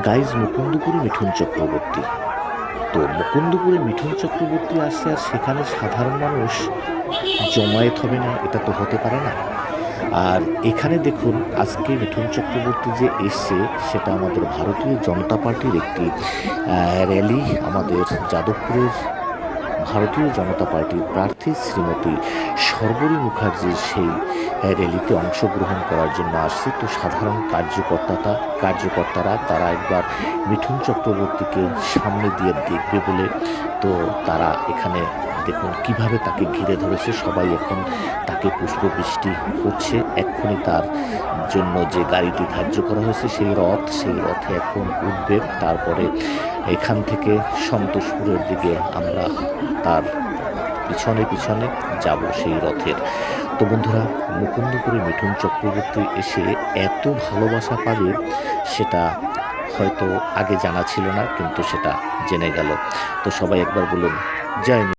Guys মুকুন্দপুরে Mithun Chakraborty. তো মুকুন্দপুরে মিঠুন চক্রবর্তী আসছে, আর সেখানে সাধারণ মানুষ জমায়েত হবে না, এটা তো হতে পারে না। আর এখানে দেখুন, আজকে মিঠুন চক্রবর্তী যে এসছে, সেটা আমাদের ভারতীয় জনতা পার্টির একটি র্যালি। আমাদের যাদবপুরের ভারতীয় জনতা পার্টির প্রার্থী শ্রীমতী শর্বরী মুখার্জির সেই র্যালিতে অংশগ্রহণ করার জন্য আসছে। তো সাধারণ কার্যকর্তারা তারা একবার মিঠুন চক্রবর্তীকে সামনে দিয়ে দেখবে বলে, তো তারা এখানে দেখুন কিভাবে তাকে ঘিরে ধরেছে। সবাই এখন তাকে পুষ্পবৃষ্টি করছে। এক্ষুনি তার জন্য যে গাড়িটি ধার্য করা হয়েছে, সেই রথে এখন উঠবে। তারপরে এখান থেকে সন্তোষপুরের দিকে আমরা তার পিছনে পিছনে যাব সেই রথের। তো বন্ধুরা, মুকুন্দপুরে মিঠুন চক্রবর্তী এসে এত ভালোবাসা পাবে, সেটা হয়তো আগে জানা ছিল না, কিন্তু সেটা জেনে গেল। তো সবাই একবার বলুন জয়।